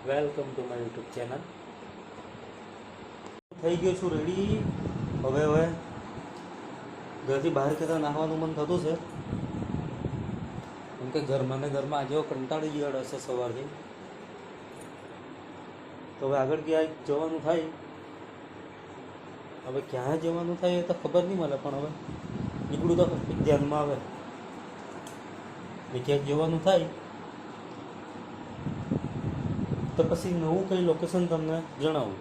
Welcome to my YouTube channel. થઈ ગયો છું રેડી. હવે ઘરથી બહાર કહેતા નાહવાનું મન થતું છે, કેમ કે ઘરમાં ને ઘરમાં આજે કંટાળી ગયો હશે સવારથી. તો હવે આગળ ક્યાંય જવાનું થાય, હવે ક્યાં જવાનું થાય એ તો ખબર નહીં મળે, પણ હવે નીકળું તો ધ્યાનમાં આવે ને ક્યાંક જવાનું થાય તો પછી નવું કંઈ લોકેશન તમને જણાવું.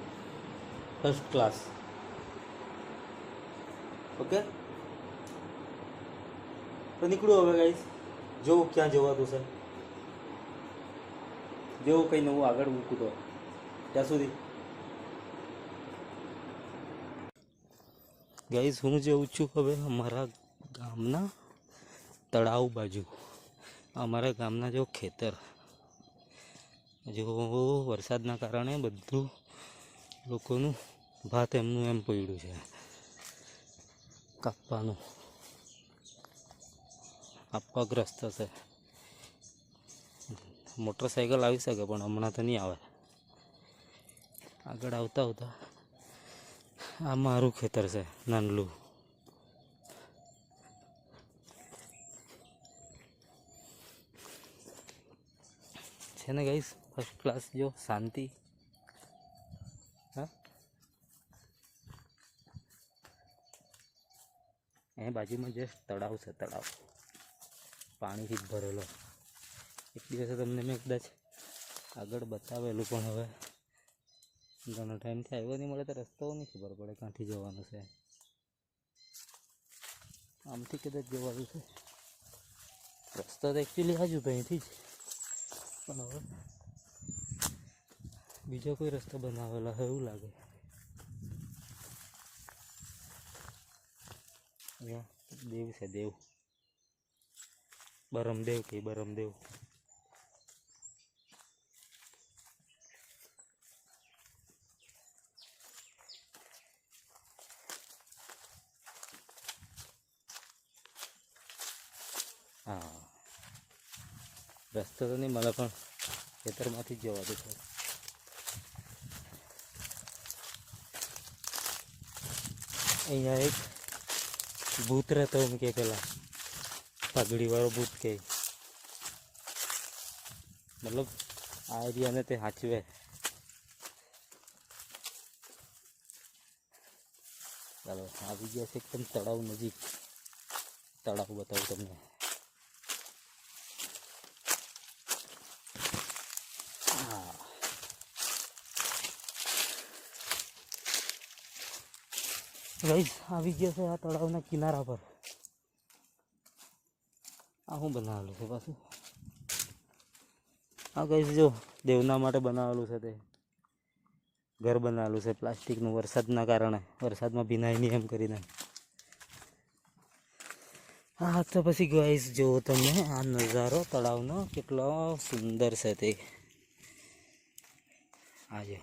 First class. ઓકે, તો નીકળું હવે ગાઈસ. જોવું ક્યાં જવાતું છે, જેવું કંઈ નવું આગળ મૂકું તો ત્યાં સુધી ગાઈસ હું જઉં છું હવે અમારા ગામના તળાવ બાજુ. અમારા ગામના જો ખેતર, જો વરસાદના કારણે બધું લોકોનું ભાત એમનું એમ પડ્યું છે, કાપવાનું આપવાગ્રસ્ત છે. મોટરસાઇકલ આવી શકે પણ હમણાં તો નહીં આવે. આગળ આવતા આવતા આ મારું ખેતર છે નાનલું. છે ને ગાઈસ ફર્સ્ટ ક્લાસ. જો શાંતિ. હા, એ બાજુમાં જે તળાવ છે, તળાવ પાણીથી જ ભરેલો. એક દિવસે તમને મેં કદાચ આગળ બતાવેલું, પણ હવે ઘણો ટાઈમથી આવ્યો નહીં મળે તો રસ્તો નહીં ખબર પડે ક્યાંથી જવાનું છે. આમથી કદાચ જવાનું છે. રસ્તો તો એકચ્યુઅલી હાજુ તો અહીંથી જ, પણ હવે બીજો કોઈ રસ્તો બનાવેલો હોય એવું લાગે. અહીંયા દેવ છે, દેવ બરમદેવ કે બરમદેવ. હા, રસ્તો તો નહીં મળે પણ ખેતરમાંથી જ જવા દે છે. અહીંયા એક ભૂત રહેતો એમ કે પેલા પાઘડીવાળો ભૂત કે, મતલબ આ એરિયાને તે સાચવે. ચાલો આવી ગયા છે એકદમ તળાવ નજીક. તળાવ બતાવું તમને. હા, ગાઈસ આવી ગયા છે આ તળાવના કિનારા પર. આ શું બનાવેલું છે પાછું? આ ગાઈસ જો દેવના માટે બનાવેલું છે, તે ઘર બનાવેલું છે પ્લાસ્ટિકનું. વરસાદના કારણે, વરસાદમાં ભીનાય નહીં એમ કરીને. હા, તો પછી ગાઈસ જો તમે આ નજારો તળાવનો કેટલો સુંદર છે તે. આજો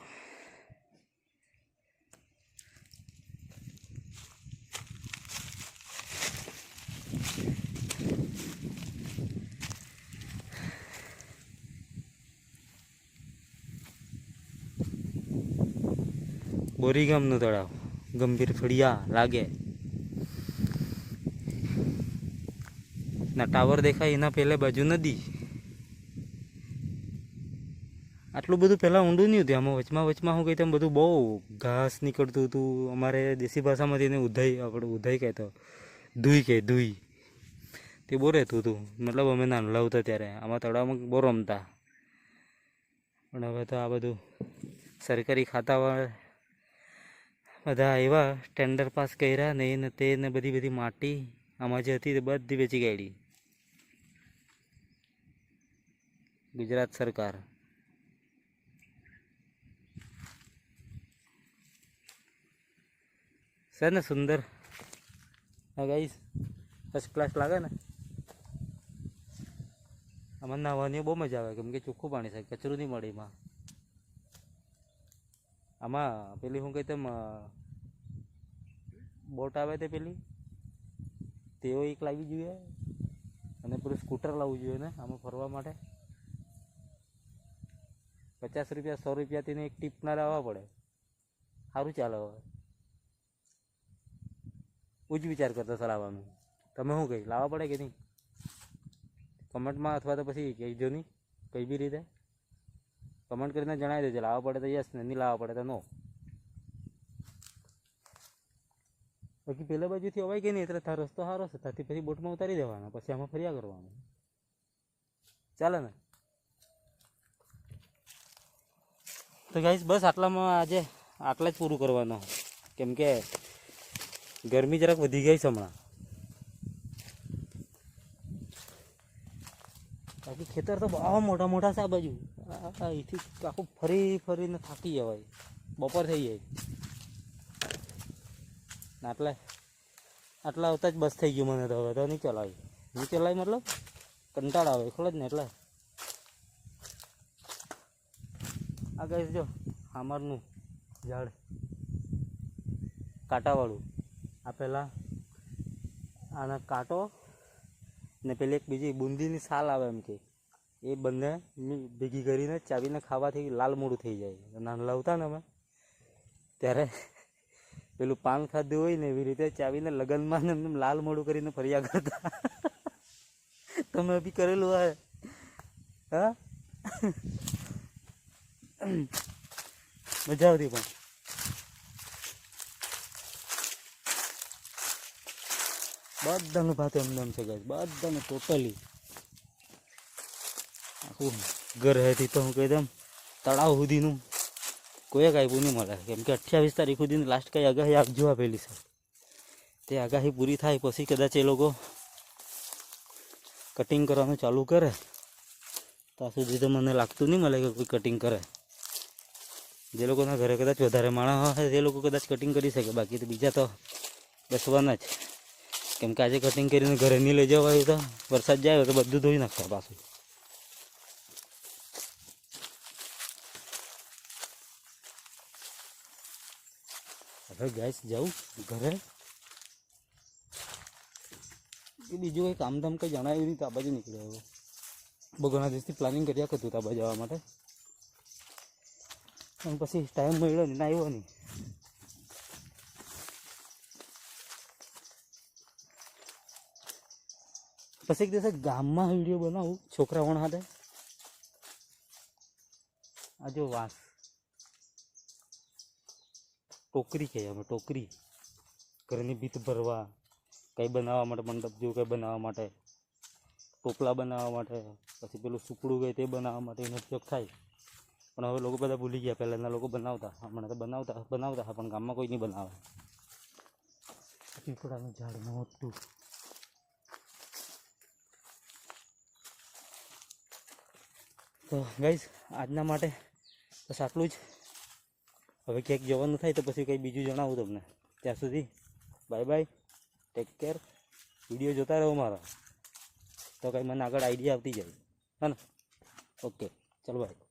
બોરીગામનું તળાવ. ગંભીર ફળિયા લાગે ના ટાવર દેખાય એના પહેલે બાજુ નદી. આટલું બધું પહેલાં ઊંડું નહીં હતું. આમાં વચમાં શું કહી તેમ બધું બહુ ઘાસ નીકળતું હતું. અમારે દેશી ભાષામાંથી એને ઉધાઈ, આપણે ઉધાઈ કહેતો, ધુઈ કહે, ધુઈ. તે બહુ રહેતું હતું. મતલબ અમે નાનલા હતા ત્યારે આમાં તળાવમાં બહુ રમતા. પણ હવે તો આ બધું સરકારી ખાતાવાળા બધા એવા ટેન્ડર પાસ કર્યા ને એને તે ને બધી માટી આમાં જે હતી તે બધી વેચી કાઢી ગુજરાત સરકાર. છે ને સુંદર. હા ગાઈસ, ફર્સ્ટ ક્લાસ લાગે ને. આમાં નાહવાની બહુ મજા આવે, કેમ કે ચોખ્ખું પાણી છે, કચરું નહીં મળે એમાં. આમાં પેલી શું કહે તેમ બોટ આવે તે પેલી, તેઓ એક લાવવી જોઈએ, અને પેલું સ્કૂટર લાવવું જોઈએ ને આમાં ફરવા માટે. 50 રૂપિયા 100 રૂપિયાથી એક ટીપના લાવવા પડે, સારું ચાલે. હવે હું જ વિચાર કરતો ચલાવવાનું. તમે શું કહી લાવવા પડે કે નહીં? કમેન્ટમાં અથવા તો પછી કહેજો નહીં, કઈ બી રીતે કમેન્ટ કરીને જણાવી દેજો. લાવવા પડે તો યસ ને, નહીં લાવવા પડે તો નો. બાકી પેલા બાજુથી અવાય કે નહીં એટલે તારો રસ્તો સારો છે, ત્યાંથી પછી બોટમાં ઉતારી દેવાના, પછી આમાં ફર્યા કરવાનું. ચાલે ને? તો ગાઈસ બસ આટલામાં આજે આટલા જ પૂરું કરવાનું, કેમ કે ગરમી જરાક વધી ગઈ છે હમણાં. બાકી ખેતર તો બહુ મોટા મોટા છે આ બાજુ. અહીંથી આખું ફરી ફરીને થાકી જવાય, બપોર થઈ જાય. આટલા આવતા જ બસ થઈ ગયું મને તો. હવે તો નહીં ચલાવી, મતલબ કંટાળા આવે ખોલ જ ને. એટલે આ ગાઈસ જો આમરનું ઝાડ કાંટાવાળું, આ પહેલાં આના કાંટો ને પેલી એક બીજી બુંદીની સાલ આવે એમ કે, એ બંને ભેગી કરીને ચાવીને ખાવાથી લાલ મોડું થઈ જાય. નાનલા હતા ને અમે ત્યારે પેલું પાન ખાધું હોય ને એવી રીતે ચાવીને લગ્નમાં ને એમ લાલ મોડું કરીને ફર્યા કરતા. તમે બી કરેલું હોય? હા, મજા આવતી. પણ બધાનું ભાત એમને એમ છે ગાઈસ, બધાને ટોટલી આખું ઘર હતી તો હું કહી દઉં તળાવ સુધીનું કોઈ કાંઈ નહીં મળે. કેમ કે 28 તારીખ સુધીની લાસ્ટ કંઈ આગાહી આપજો આપેલી છે. તે આગાહી પૂરી થાય પછી કદાચ એ લોકો કટિંગ કરવાનું ચાલુ કરે. ત્યાં સુધી તો મને લાગતું નહીં મળે કે કોઈ કટિંગ કરે. જે લોકોના ઘરે કદાચ વધારે માણસ હોય તે લોકો કદાચ કટિંગ કરી શકે, બાકી તો બીજા તો બેસવાના જ. કેમ કે આજે કટિંગ કરીને ઘરે નહીં લઈ જવાય તો વરસાદ જાય તો બધું ધોઈ નાખશે પાછું. હવે ગાઈસ જાઉં ઘરે. એ બીજું કંઈ કામ ધામ કંઈ જણાવ્યું નહીં તો આ બાજુ નીકળ્યો. હવે બહુ ઘણા દિવસથી પ્લાનિંગ કર્યા કરતું આ બાજુ જવા માટે, પણ પછી ટાઈમ મળ્યો નહીં, ના આવ્યો નહીં. પછી એક દિવસે ગામમાં વિડીયો બનાવું છોકરાઓણ હાથે. આ જો વાંસ ટોકરી કહીએ અમે, ટોકરી ઘરની ભીત ભરવા, કંઈ બનાવવા માટે, મંડપ જેવું કંઈ બનાવવા માટે, ટોપલા બનાવવા માટે, પછી પેલું સુકડું ગઈ તે બનાવવા માટે એનો ઉપયોગ થાય. પણ હવે લોકો બધા ભૂલી ગયા. પહેલાંના લોકો બનાવતા, હમણાં તો બનાવતા પણ ગામમાં કોઈ નહીં બનાવે. પીપળાનું ઝાડ મોટું. તો ગાઈસ આજના માટે બસ આટલું જ. હવે ક્યાંક જવાનું થાય તો પછી કંઈ બીજું જણાવું તમને. ત્યાં સુધી bye bye, take care. Video જોતા રહો મારા, તો કંઈ મને આગળ આઈડિયા આવતી જાય. હા ને? ઓકે, ચલો બાય.